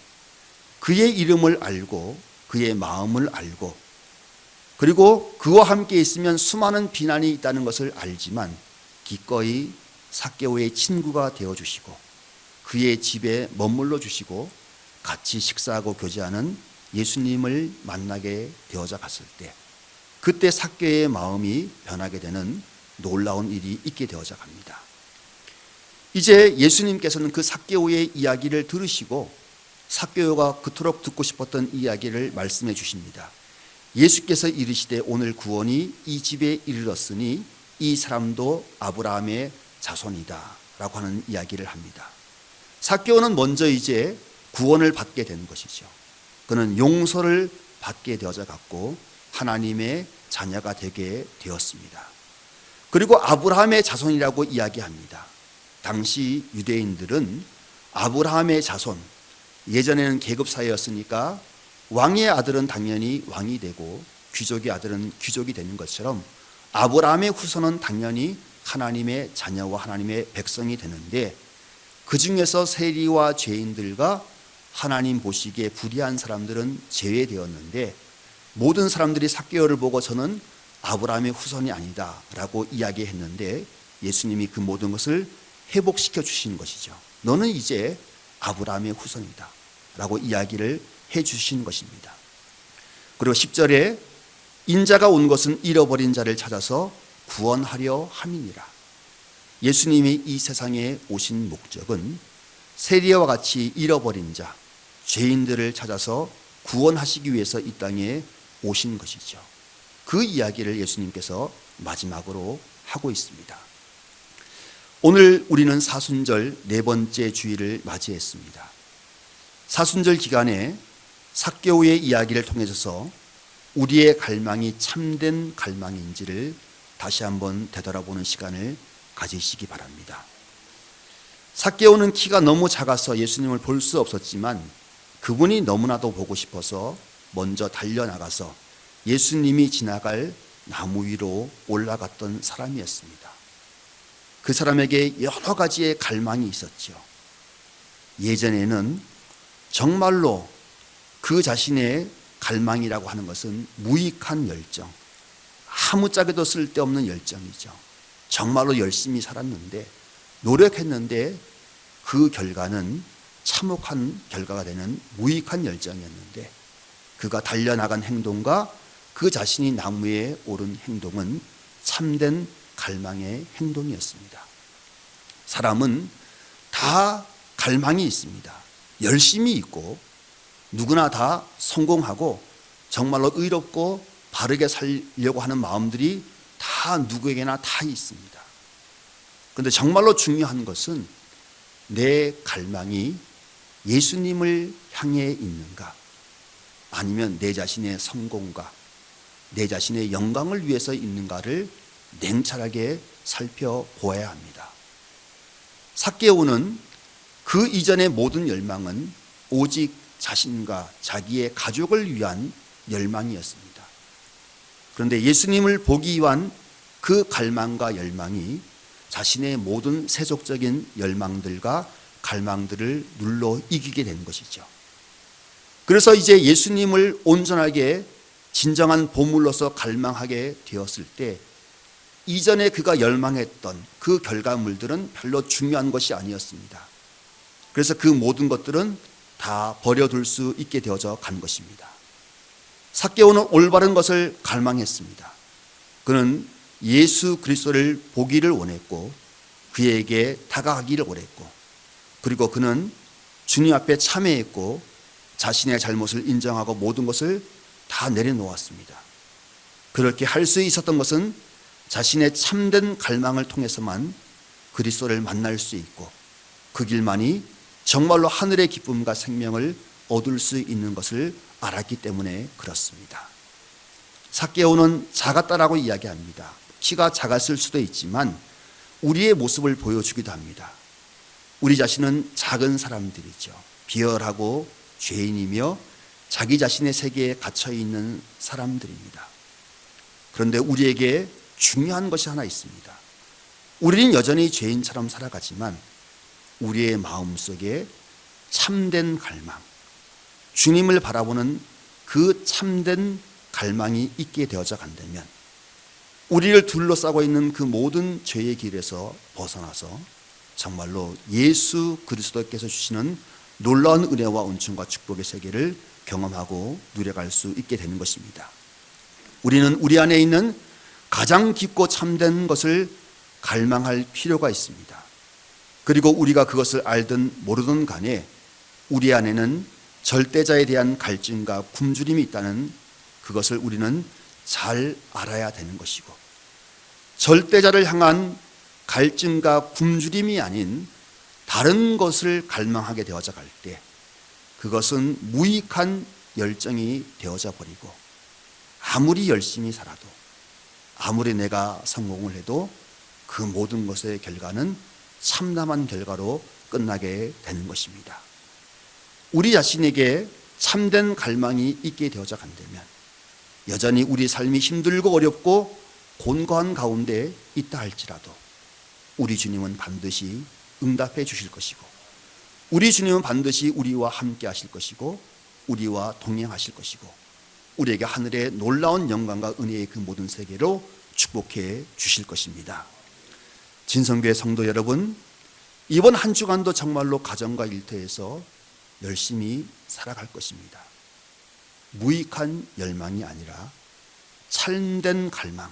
그의 이름을 알고 그의 마음을 알고 그리고 그와 함께 있으면 수많은 비난이 있다는 것을 알지만 기꺼이 삭개오의 친구가 되어주시고 그의 집에 머물러 주시고 같이 식사하고 교제하는 예수님을 만나게 되어져 갔을 때 그때 삭개오의 마음이 변하게 되는 놀라운 일이 있게 되어져 갑니다. 이제 예수님께서는 그 삭개오의 이야기를 들으시고 삭개오가 그토록 듣고 싶었던 이야기를 말씀해 주십니다. 예수께서 이르시되 오늘 구원이 이 집에 이르렀으니 이 사람도 아브라함의 자손이다 라고 하는 이야기를 합니다. 삭개오는 먼저 이제 구원을 받게 된 것이죠. 그는 용서를 받게 되어져 갔고 하나님의 자녀가 되게 되었습니다. 그리고 아브라함의 자손이라고 이야기합니다. 당시 유대인들은 아브라함의 자손, 예전에는 계급 사회였으니까 왕의 아들은 당연히 왕이 되고 귀족의 아들은 귀족이 되는 것처럼 아브라함의 후손은 당연히 하나님의 자녀와 하나님의 백성이 되는데 그 중에서 세리와 죄인들과 하나님 보시기에 불의한 사람들은 제외되었는데 모든 사람들이 삭개오를 보고 저는 아브라함의 후손이 아니다 라고 이야기했는데 예수님이 그 모든 것을 회복시켜 주신 것이죠. 너는 이제 아브라함의 후손이다 라고 이야기를 해 주신 것입니다. 그리고 10절에 인자가 온 것은 잃어버린 자를 찾아서 구원하려 함이니라. 예수님이 이 세상에 오신 목적은 세리와 같이 잃어버린 자, 죄인들을 찾아서 구원하시기 위해서 이 땅에 오신 것이죠. 그 이야기를 예수님께서 마지막으로 하고 있습니다. 오늘 우리는 사순절 4번째 주일을 맞이했습니다. 사순절 기간에 삭개오의 이야기를 통해서 우리의 갈망이 참된 갈망인지를 다시 한번 되돌아보는 시간을 가지시기 바랍니다. 삭개오는 키가 너무 작아서 예수님을 볼 수 없었지만 그분이 너무나도 보고 싶어서 먼저 달려나가서 예수님이 지나갈 나무 위로 올라갔던 사람이었습니다. 그 사람에게 여러 가지의 갈망이 있었죠. 예전에는 정말로 그 자신의 갈망이라고 하는 것은 무익한 열정, 아무짝에도 쓸데없는 열정이죠. 정말로 열심히 살았는데 노력했는데 그 결과는 참혹한 결과가 되는 무익한 열정이었는데 그가 달려나간 행동과 그 자신이 나무에 오른 행동은 참된 갈망의 행동이었습니다. 사람은 다 갈망이 있습니다. 열심히 있고 누구나 다 성공하고 정말로 의롭고 바르게 살려고 하는 마음들이 다 누구에게나 다 있습니다. 그런데 정말로 중요한 것은 내 갈망이 예수님을 향해 있는가 아니면 내 자신의 성공과 내 자신의 영광을 위해서 있는가를 냉철하게 살펴보아야 합니다. 삭개오는 그 이전의 모든 열망은 오직 자신과 자기의 가족을 위한 열망이었습니다. 그런데 예수님을 보기 위한 그 갈망과 열망이 자신의 모든 세속적인 열망들과 갈망들을 눌러 이기게 된 것이죠. 그래서 이제 예수님을 온전하게 진정한 보물로서 갈망하게 되었을 때 이전에 그가 열망했던 그 결과물들은 별로 중요한 것이 아니었습니다. 그래서 그 모든 것들은 다 버려둘 수 있게 되어져 간 것입니다. 삭개오는 올바른 것을 갈망했습니다. 그는 예수 그리스도를 보기를 원했고 그에게 다가가기를 원했고 그리고 그는 주님 앞에 참회했고 자신의 잘못을 인정하고 모든 것을 다 내려놓았습니다. 그렇게 할 수 있었던 것은 자신의 참된 갈망을 통해서만 그리스도를 만날 수 있고 그 길만이 정말로 하늘의 기쁨과 생명을 얻을 수 있는 것을 알았기 때문에 그렇습니다. 삭개오는 작았다라고 이야기합니다. 키가 작았을 수도 있지만 우리의 모습을 보여주기도 합니다. 우리 자신은 작은 사람들이죠. 비열하고 죄인이며 자기 자신의 세계에 갇혀있는 사람들입니다. 그런데 우리에게 중요한 것이 하나 있습니다. 우리는 여전히 죄인처럼 살아가지만 우리의 마음속에 참된 갈망, 주님을 바라보는 그 참된 갈망이 있게 되어져 간다면 우리를 둘러싸고 있는 그 모든 죄의 길에서 벗어나서 정말로 예수 그리스도께서 주시는 놀라운 은혜와 은총과 축복의 세계를 경험하고 누려갈 수 있게 되는 것입니다. 우리는 우리 안에 있는 가장 깊고 참된 것을 갈망할 필요가 있습니다. 그리고 우리가 그것을 알든 모르든 간에 우리 안에는 절대자에 대한 갈증과 굶주림이 있다는 그것을 우리는 잘 알아야 되는 것이고 절대자를 향한 갈증과 굶주림이 아닌 다른 것을 갈망하게 되어져 갈 때 그것은 무익한 열정이 되어져 버리고 아무리 열심히 살아도 아무리 내가 성공을 해도 그 모든 것의 결과는 참담한 결과로 끝나게 되는 것입니다. 우리 자신에게 참된 갈망이 있게 되어져 간다면 여전히 우리 삶이 힘들고 어렵고 곤고한 가운데 있다 할지라도 우리 주님은 반드시 응답해 주실 것이고 우리 주님은 반드시 우리와 함께 하실 것이고 우리와 동행하실 것이고 우리에게 하늘의 놀라운 영광과 은혜의 그 모든 세계로 축복해 주실 것입니다. 진성교회 성도 여러분, 이번 한 주간도 정말로 가정과 일터에서 열심히 살아갈 것입니다. 무익한 열망이 아니라 참된 갈망,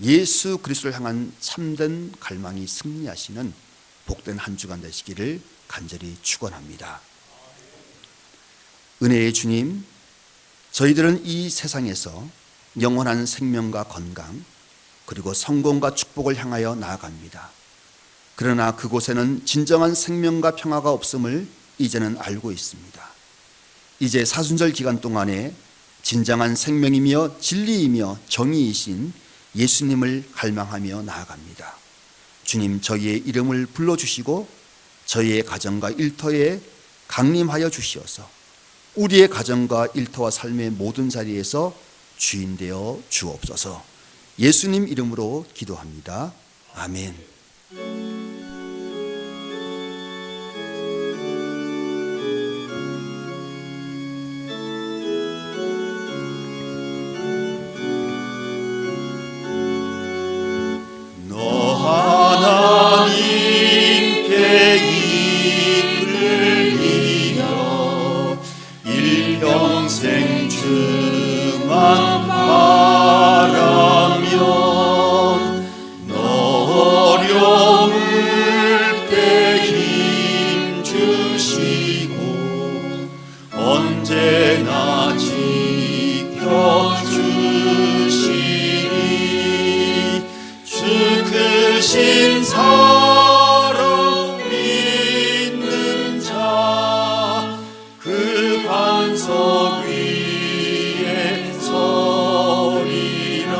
예수 그리스도를 향한 참된 갈망이 승리하시는 복된 한 주간 되시기를 간절히 축원합니다. 은혜의 주님, 저희들은 이 세상에서 영원한 생명과 건강 그리고 성공과 축복을 향하여 나아갑니다. 그러나 그곳에는 진정한 생명과 평화가 없음을 이제는 알고 있습니다. 이제 사순절 기간 동안에 진정한 생명이며 진리이며 정의이신 예수님을 갈망하며 나아갑니다. 주님, 저희의 이름을 불러주시고 저희의 가정과 일터에 강림하여 주시어서 우리의 가정과 일터와 삶의 모든 자리에서 주인 되어 주옵소서. 예수님 이름으로 기도합니다. 아멘. 일평생 주만 바라면 어려울 때 힘 주시고 언제나 지켜주시리. 주 크신 사랑 믿는 자 그 반석 위에 서리라.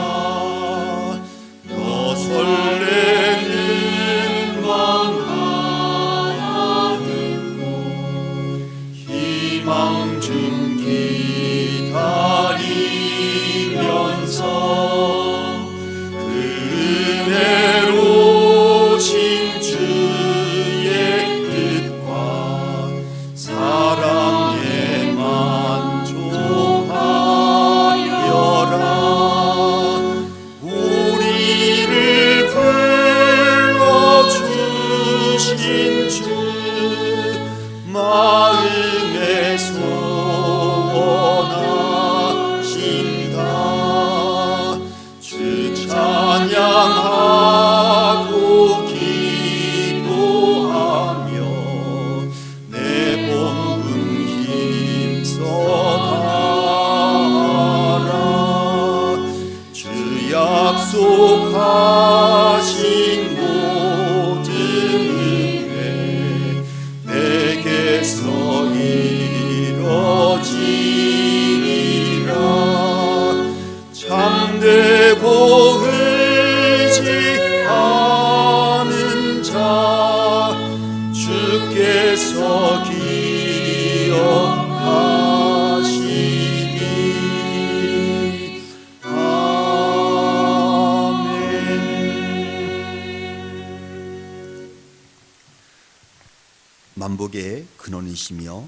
기록의 근원이시며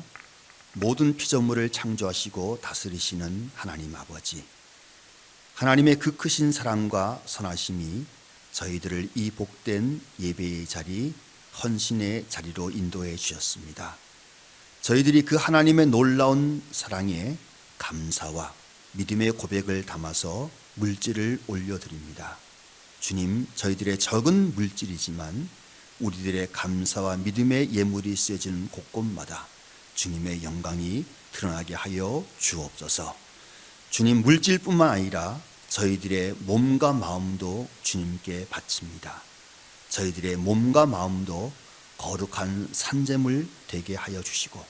모든 피조물을 창조하시고 다스리시는 하나님 아버지, 하나님의 그 크신 사랑과 선하심이 저희들을 이 복된 예배의 자리, 헌신의 자리로 인도해 주셨습니다. 저희들이 그 하나님의 놀라운 사랑에 감사와 믿음의 고백을 담아서 물질을 올려드립니다. 주님, 저희들의 적은 물질이지만 우리들의 감사와 믿음의 예물이 쓰여지는 곳곳마다 주님의 영광이 드러나게 하여 주옵소서. 주님, 물질뿐만 아니라 저희들의 몸과 마음도 주님께 바칩니다. 저희들의 몸과 마음도 거룩한 산재물 되게 하여 주시고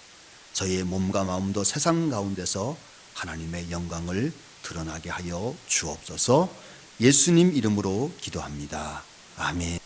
저희의 몸과 마음도 세상 가운데서 하나님의 영광을 드러나게 하여 주옵소서. 예수님 이름으로 기도합니다. 아멘.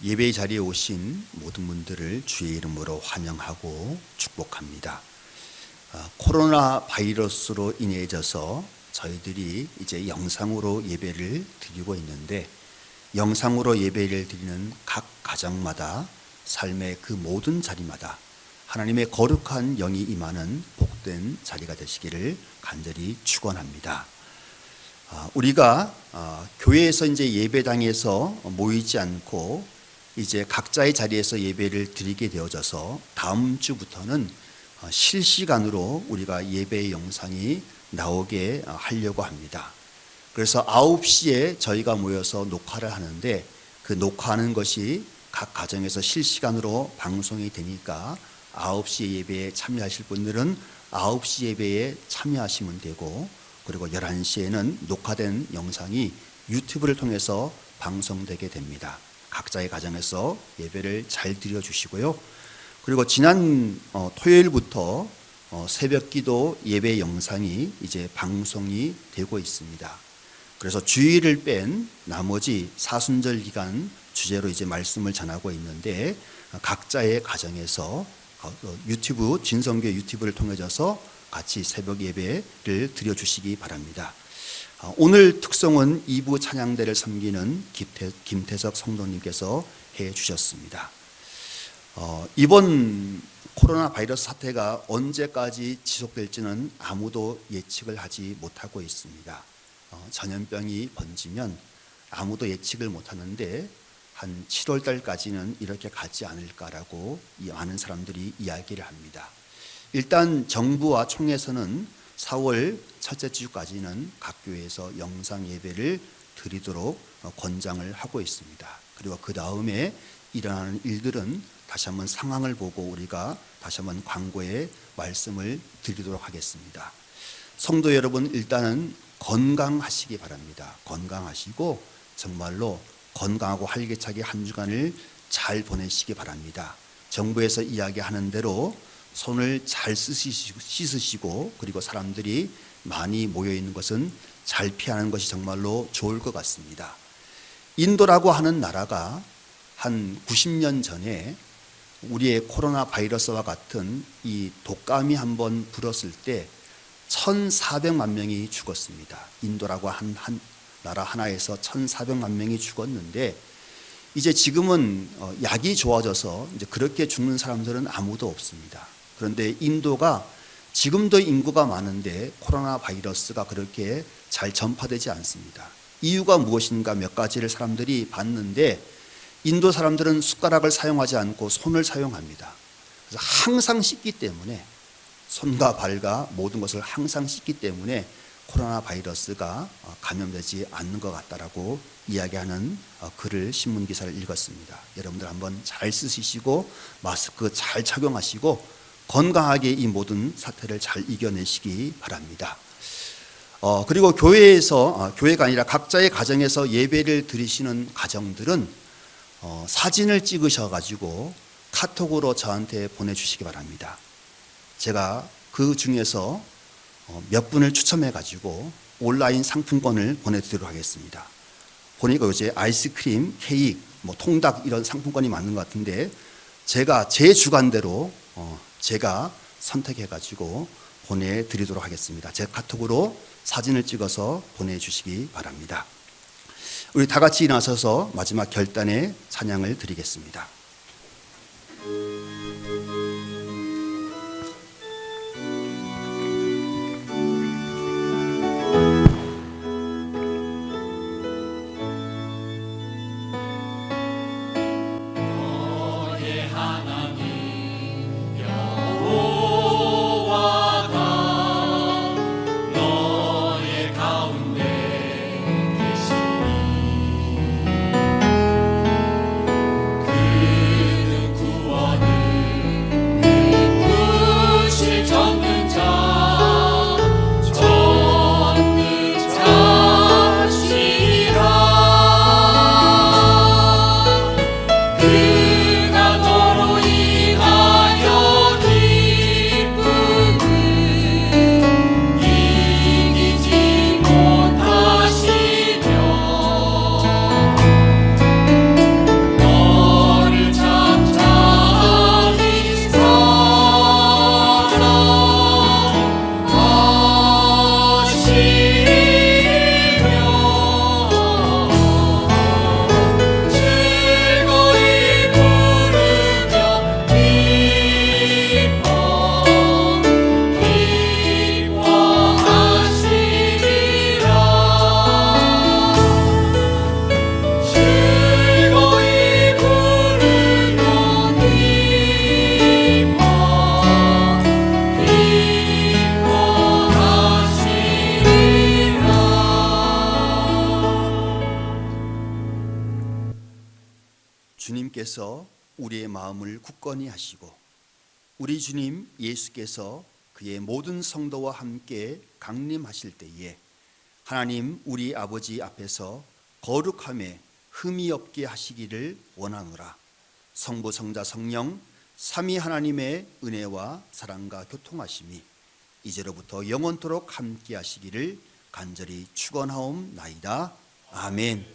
예배의 자리에 오신 모든 분들을 주의 이름으로 환영하고 축복합니다. 코로나 바이러스로 인해져서 저희들이 이제 영상으로 예배를 드리고 있는데, 영상으로 예배를 드리는 각 가정마다 삶의 그 모든 자리마다 하나님의 거룩한 영이 임하는 복된 자리가 되시기를 간절히 축원합니다. 우리가 교회에서 이제 예배당에서 모이지 않고 이제 각자의 자리에서 예배를 드리게 되어져서 다음 주부터는 실시간으로 우리가 예배의 영상이 나오게 하려고 합니다. 그래서 9시에 저희가 모여서 녹화를 하는데, 그 녹화하는 것이 각 가정에서 실시간으로 방송이 되니까 9시 예배에 참여하실 분들은 9시 예배에 참여하시면 되고, 그리고 11시에는 녹화된 영상이 유튜브를 통해서 방송되게 됩니다. 각자의 가정에서 예배를 잘 드려주시고요. 그리고 지난 토요일부터 새벽기도 예배 영상이 이제 방송이 되고 있습니다. 그래서 주일을 뺀 나머지 사순절 기간 주제로 이제 말씀을 전하고 있는데, 각자의 가정에서 유튜브, 진성교회 유튜브를 통해서 같이 새벽 예배를 드려주시기 바랍니다. 오늘 특송은 2부 찬양대를 섬기는 김태석 성도님께서 해 주셨습니다. 이번 코로나 바이러스 사태가 언제까지 지속될지는 아무도 예측을 하지 못하고 있습니다. 전염병이 번지면 아무도 예측을 못하는데 한 7월 달까지는 이렇게 가지 않을까라고 많은 사람들이 이야기를 합니다. 일단 정부와 총회에서는 4월 첫째 주까지는 각 교회에서 영상 예배를 드리도록 권장을 하고 있습니다. 그리고 그 다음에 일어나는 일들은 다시 한번 상황을 보고 우리가 다시 한번 광고에 말씀을 드리도록 하겠습니다. 성도 여러분, 일단은 건강하시기 바랍니다. 건강하시고 정말로 건강하고 활기차게 한 주간을 잘 보내시기 바랍니다. 정부에서 이야기하는 대로 손을 잘 씻으시고, 그리고 사람들이 많이 모여 있는 것은 잘 피하는 것이 정말로 좋을 것 같습니다. 인도라고 하는 나라가 한 90년 전에 우리의 코로나 바이러스와 같은 이 독감이 한번 불었을 때 1,400만 명이 죽었습니다. 인도라고 한 나라 하나에서 1,400만 명이 죽었는데, 이제 지금은 약이 좋아져서 이제 그렇게 죽는 사람들은 아무도 없습니다. 그런데 인도가 지금도 인구가 많은데 코로나 바이러스가 그렇게 잘 전파되지 않습니다. 이유가 무엇인가 몇 가지를 사람들이 봤는데, 인도 사람들은 숟가락을 사용하지 않고 손을 사용합니다. 그래서 항상 씻기 때문에, 손과 발과 모든 것을 항상 씻기 때문에 코로나 바이러스가 감염되지 않는 것 같다라고 이야기하는 글을, 신문 기사를 읽었습니다. 여러분들 한번 잘 쓰시고 마스크 잘 착용하시고 건강하게 이 모든 사태를 잘 이겨내시기 바랍니다. 그리고 교회가 아니라 각자의 가정에서 예배를 드리시는 가정들은 사진을 찍으셔가지고 카톡으로 저한테 보내주시기 바랍니다. 제가 그 중에서 몇 분을 추첨해가지고 온라인 상품권을 보내드리도록 하겠습니다. 보니까 요새 아이스크림, 케이크, 뭐 통닭 이런 상품권이 맞는 것 같은데 제가 제 주관대로 제가 선택해가지고 보내드리도록 하겠습니다. 제 카톡으로 사진을 찍어서 보내주시기 바랍니다. 우리 다 같이 일어나셔서 마지막 결단의 찬양을 드리겠습니다. 너의 가운데 계시니 그는 구원을 기쁘시 쫓는 자시라. 그가 너로 인하여 기쁨을 이기지 못하시며 너를 잠잠히 사랑하시며 즐거이 부르며 기뻐하시리라. 즐거이 부르며 기뻐하시리라. 주님께서 우리의 마음을 굳건히 하시고 우리 주님 예수께서 그의 모든 성도와 함께 강림하실 때에 하나님 우리 아버지 앞에서 거룩함에 흠이 없게 하시기를 원하노라. 성부 성자 성령 삼위 하나님의 은혜와 사랑과 교통하심이 이제로부터 영원토록 함께 하시기를 간절히 축원하옵나이다. 아멘.